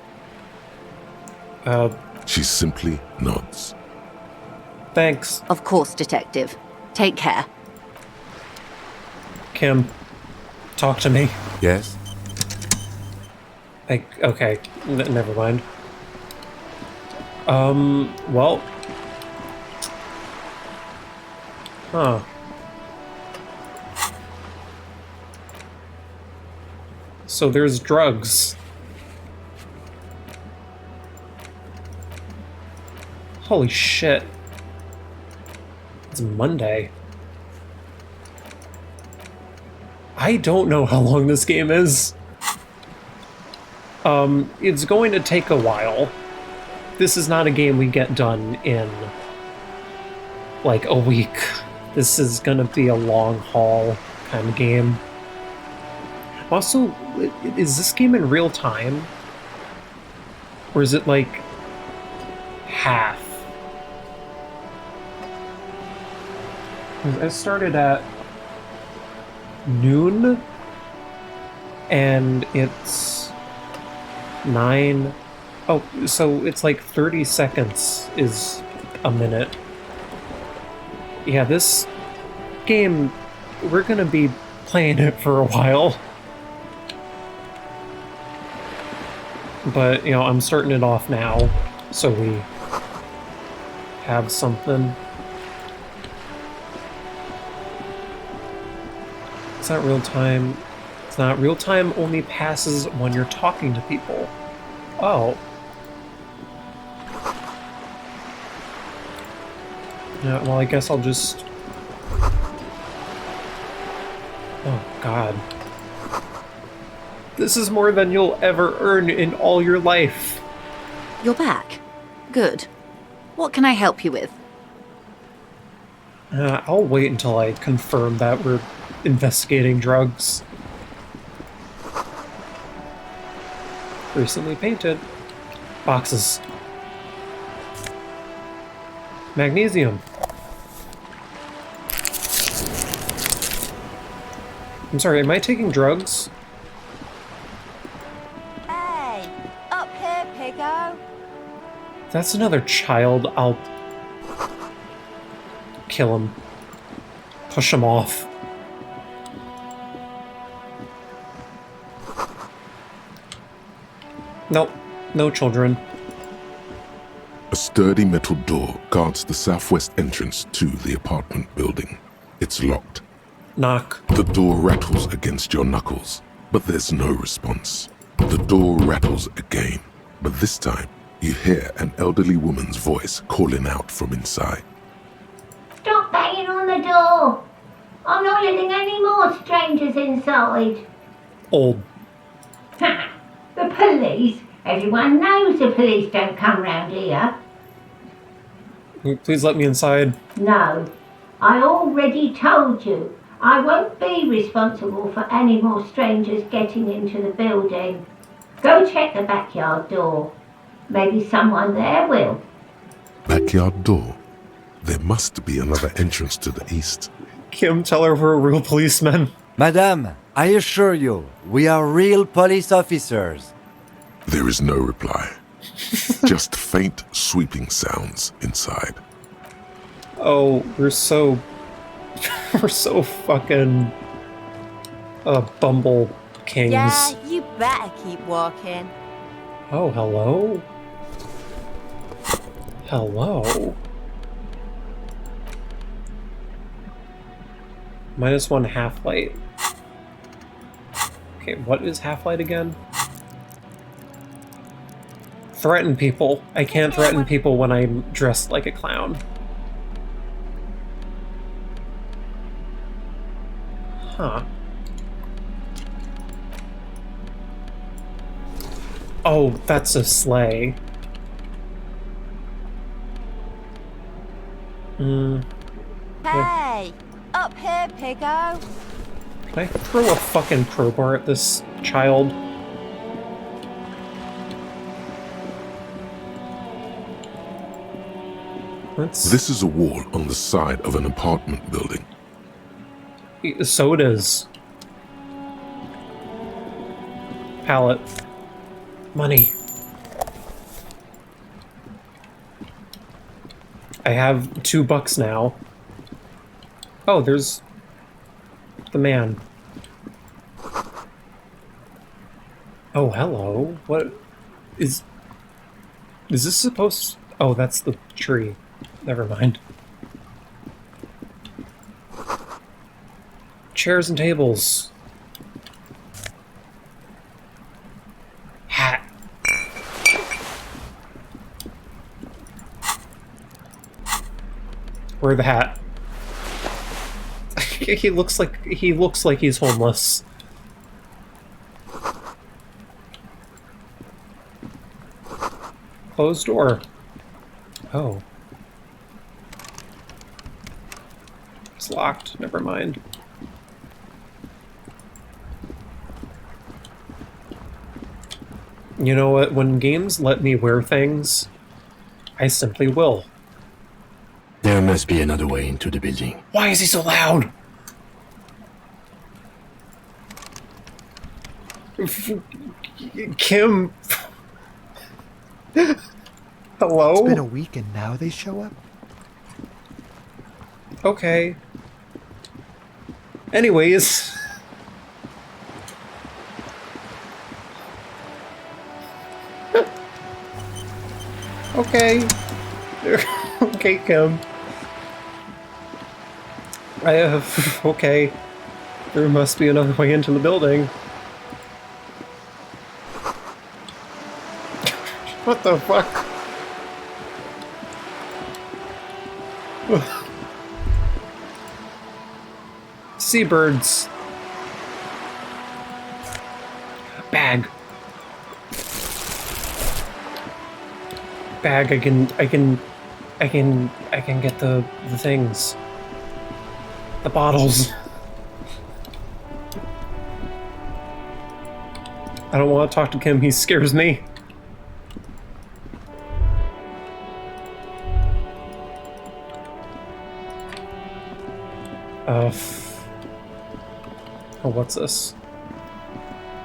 She simply nods. Thanks. Of course, Detective. Take care. Kim, talk to me. Yes? Okay, never mind. Well. Huh. So there's drugs. Holy shit. It's Monday. I don't know how long this game is. It's going to take a while. This is not a game we get done in, like, a week. This is gonna be a long haul kind of game. Also, is this game in real time? Or is it, like, half? I started at noon, and it's 9. Oh, so it's like 30 seconds is a minute. Yeah, this game, we're gonna be playing it for a while. But, you know, I'm starting it off now, so we have something. It's not real time. It's not real time, only passes when you're talking to people. Oh. Yeah, well, I guess I'll just... Oh, God. This is more than you'll ever earn in all your life. You're back. Good. What can I help you with? I'll wait until I confirm that we're investigating drugs. Recently painted. Boxes. Magnesium. I'm sorry, am I taking drugs? Hey, up here, piggo. That's another child. I'll kill him. Push him off. Nope, no children. A sturdy metal door guards the southwest entrance to the apartment building. It's locked. Knock. The door rattles against your knuckles, but there's no response. The door rattles again, but this time you hear an elderly woman's voice calling out from inside. Stop banging on the door! I'm not letting any more strangers inside. Old. Ha! The police? Everyone knows the police don't come round here. Please let me inside. No, I already told you. I won't be responsible for any more strangers getting into the building. Go check the backyard door. Maybe someone there will. Backyard door? There must be another entrance to the east. Kim, tell her we're real policemen. Madame, I assure you, we are real police officers. There is no reply. Just faint sweeping sounds inside. Oh, we're so fucking bumble kings. Yeah, you better keep walking. Oh, hello? Hello? -1 half light. Okay, what is half light again? Threaten people. I can't threaten people when I'm dressed like a clown. Huh. Oh, that's a sleigh. Hey, up here, piggo. Can I throw a fucking crowbar at this child? This is a wall on the side of an apartment building. Sodas. Pallet. Money. I have $2 now. Oh, there's the man. Oh, hello. What is this supposed? Oh, that's the tree. Never mind. Chairs and tables. Hat. Wear the hat. he looks like he's homeless. Closed door. Oh. It's locked. Never mind. You know what? When games let me wear things, I simply will. There must be another way into the building. Why is he so loud? Kim. Hello? It's been a week and now they show up? Okay. Anyways. Okay. Okay, Kim. I have... Okay. There must be another way into the building. What the fuck? Seabirds. Bag. Bag, I can get the things. The bottles. I don't want to talk to Kim, he scares me. Oh, what's this?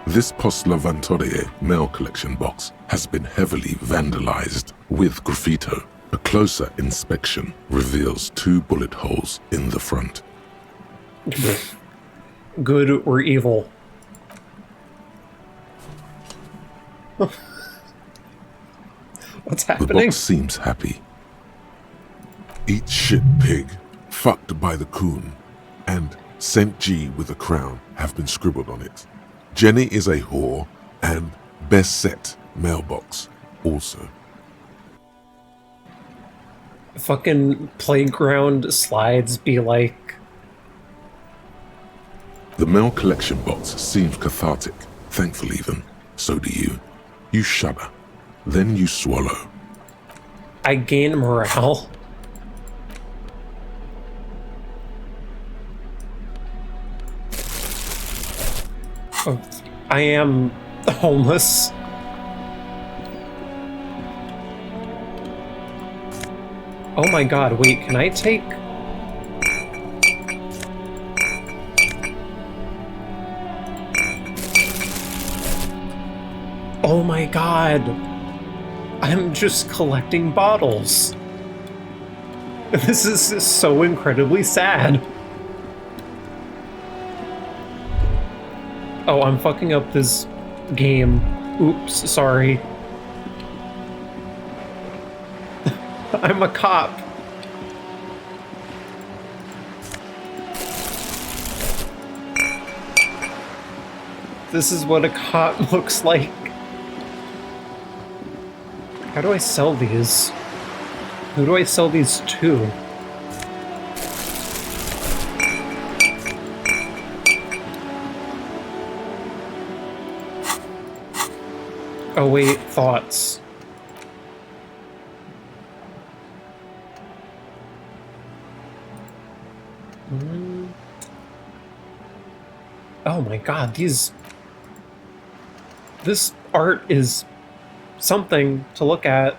This Post Lavantorie mail collection box has been heavily vandalized with graffito. A closer inspection reveals 2 bullet holes in the front. Good or evil? What's happening? The box seems happy. Eat shit, pig, fucked by the coon, and St. G with a crown have been scribbled on it. Jenny is a whore, and best set mailbox also. Fucking playground slides be like... The mail collection box seems cathartic, thankful even. So do you. You shudder, then you swallow. I gain morale. Oh, I am homeless. Oh my god, wait, can I take... Oh my god. I'm just collecting bottles. This is so incredibly sad. Oh, I'm fucking up this game. Oops, sorry. I'm a cop. This is what a cop looks like. How do I sell these? Who do I sell these to? Oh wait, thoughts. Oh my god, this art is something to look at.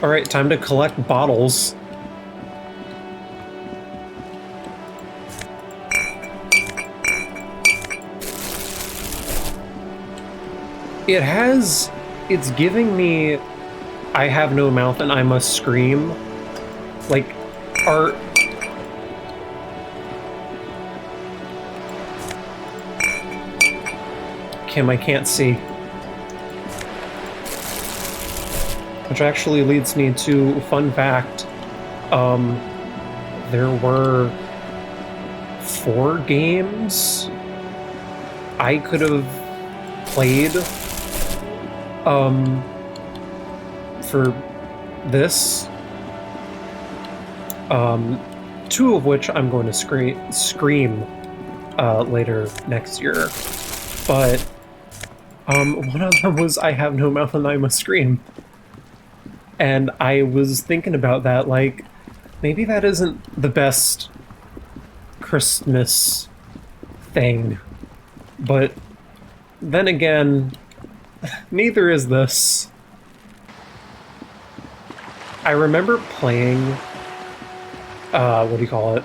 Alright, time to collect bottles. It's giving me I have no mouth and I must scream. Like, art. Kim, I can't see. Which actually leads me to a fun fact. There were 4 games I could have played for this. 2 of which I'm going to scream later next year. But one of them was I Have No Mouth and I Must Scream. And I was thinking about that, like, maybe that isn't the best Christmas thing. But then again, neither is this. I remember playing, what do you call it?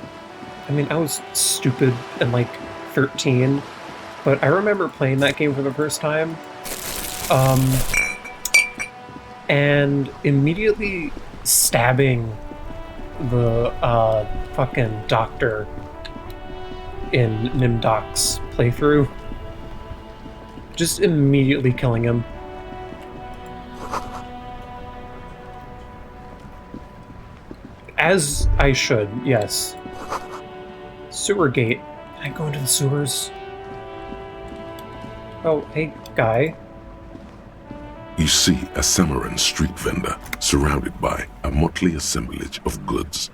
I mean, I was stupid and like 13, but I remember playing that game for the first time. And immediately stabbing the fucking doctor in Nimdoc's playthrough. Just immediately killing him. As I should, yes. Sewer gate. Can I go into the sewers? Oh, hey, guy. You see a Samaran street vendor surrounded by a motley assemblage of goods.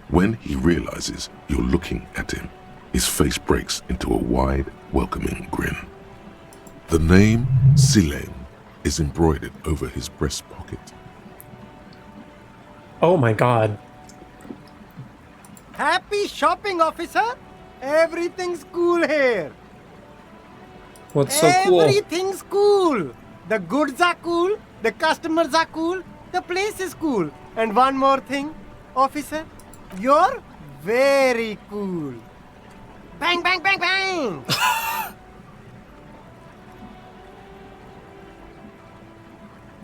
When he realizes you're looking at him, his face breaks into a wide, welcoming grin. The name Silen is embroidered over his breast pocket. Oh my god. Happy shopping, officer! Everything's cool here. What's so cool? Everything's cool. The goods are cool, the customers are cool, the place is cool. And one more thing, officer, you're very cool. Bang, bang, bang, bang!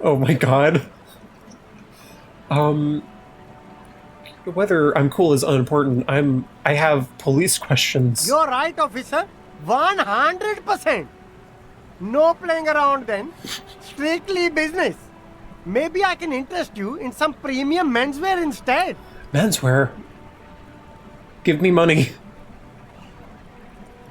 Oh my god. Whether I'm cool is unimportant. I have police questions. You're right, officer. 100%. No playing around then. Strictly business. Maybe I can interest you in some premium menswear instead. Menswear? Give me money.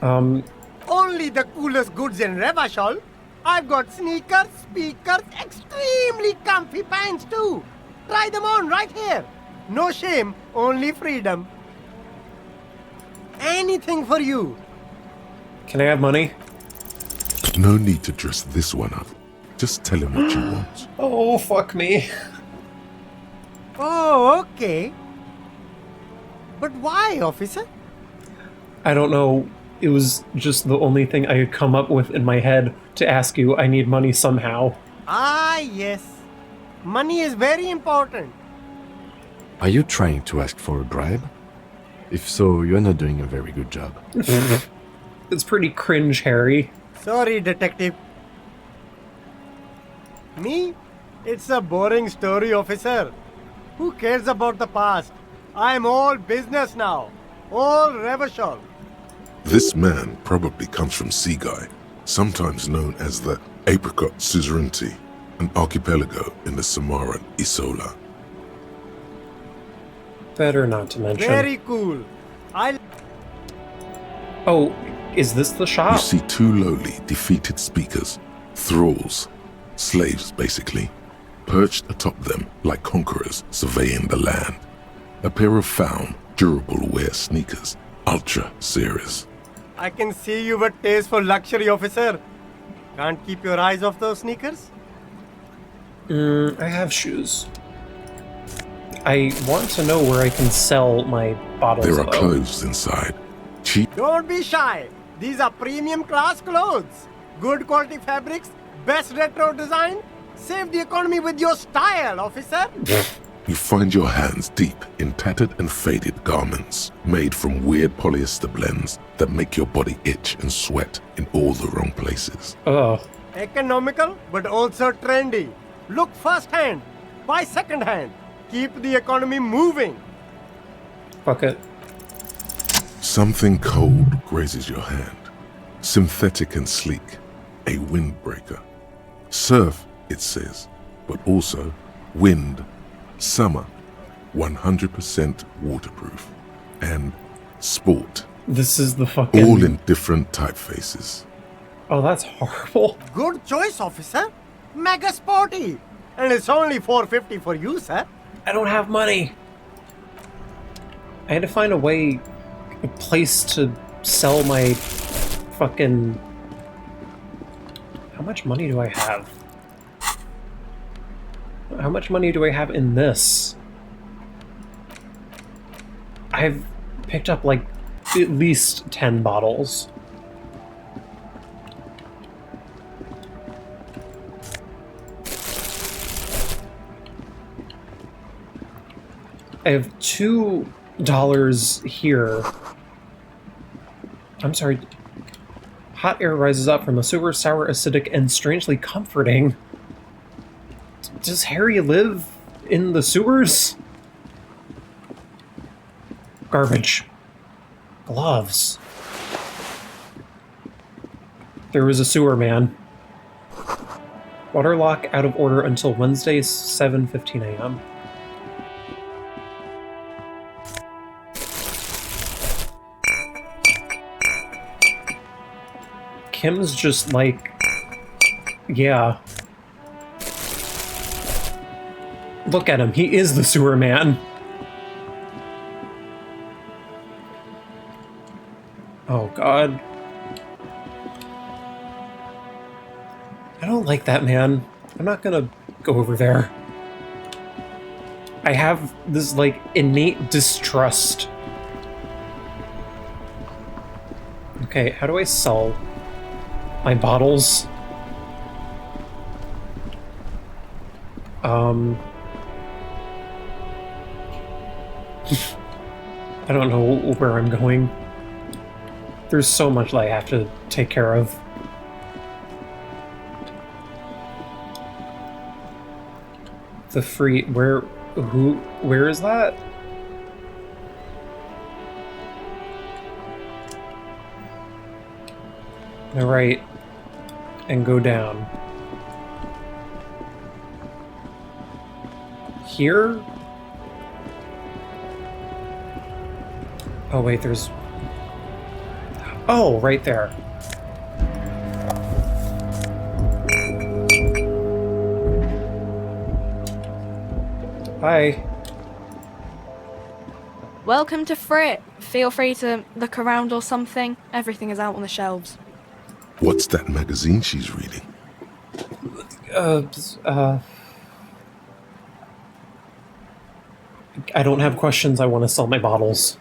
Only the coolest goods in Revachol. I've got sneakers, speakers, extremely comfy pants too. Try them on right here. No shame, only freedom. Anything for you. Can I have money? No need to dress this one up. Just tell him what you want. Oh, fuck me. Oh, okay. But why, officer? I don't know. It was just the only thing I could come up with in my head to ask you. I need money somehow. Ah, yes. Money is very important. Are you trying to ask for a bribe? If so, you're not doing a very good job. It's pretty cringe, Harry. Sorry, detective. Me? It's a boring story, officer. Who cares about the past? I'm all business now. All Revachol. This man probably comes from Seaguy, sometimes known as the Apricot Suzerainty, an archipelago in the Samaran Isola. Better not to mention. Very cool. Oh, is this the shop? You see 2 lowly, defeated speakers, thralls, slaves basically, perched atop them like conquerors surveying the land. A pair of found, durable wear sneakers, ultra series. I can see you've a taste for luxury, officer. Can't keep your eyes off those sneakers? I have shoes. I want to know where I can sell my bottles. There are though. clothes inside. Cheap. Don't be shy. These are premium class clothes. Good quality fabrics, best retro design. Save the economy with your style, officer. You find your hands deep in tattered and faded garments made from weird polyester blends that make your body itch and sweat in all the wrong places. Ugh. Economical, but also trendy. Look first hand, buy second hand. Keep the economy moving. Fuck it. Something cold grazes your hand. Synthetic and sleek. A windbreaker. Surf, it says, but also wind, summer, 100% waterproof, and sport. This is the fucking... All in different typefaces. Oh, that's horrible. Good choice, officer. Mega sporty. And it's only $4.50 for you, sir. I don't have money. I had to find a place to sell my fucking... How much money do I have? How much money do I have in this? I've picked up like at least 10 bottles. I have $2 here. I'm sorry. Hot air rises up from the sewer, sour, acidic, and strangely comforting. Does Harry live in the sewers? Garbage. Gloves. There was a sewer man. Water lock out of order until Wednesday, 7:15 a.m. Kim's just like, yeah. Look at him, he is the sewer man. Oh god. I don't like that man. I'm not gonna go over there. I have this, like, innate distrust. Okay, how do I sell my bottles? I don't know where I'm going. There's so much that I have to take care of. The free... where is that? Right. And go down. Here? Oh wait, there's... Oh, right there. Hi. Welcome to Frit. Feel free to look around or something. Everything is out on the shelves. What's that magazine she's reading? I don't have questions, I want to sell my bottles.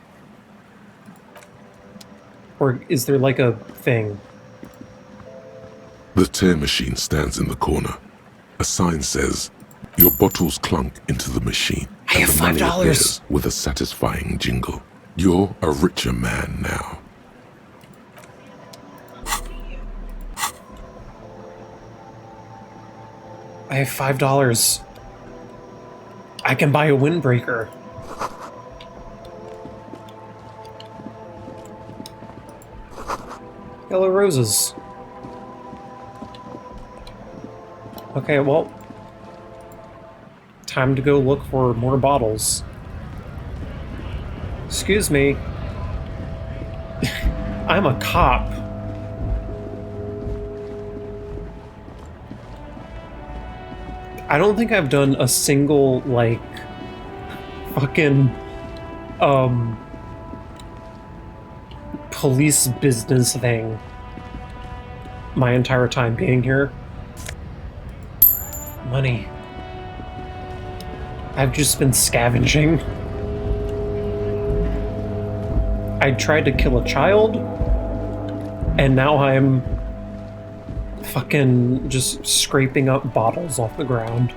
Or is there like a thing? The tear machine stands in the corner. A sign says, "Your bottles clunk into the machine." I have and the money $5. appears with a satisfying jingle. You're a richer man now. I have $5. I can buy a windbreaker. Yellow roses. Okay, well, time to go look for more bottles. Excuse me. I'm a cop. I don't think I've done a single, like, fucking, police business thing my entire time being here. Money. I've just been scavenging. I tried to kill a child, and now I'm fucking just scraping up bottles off the ground.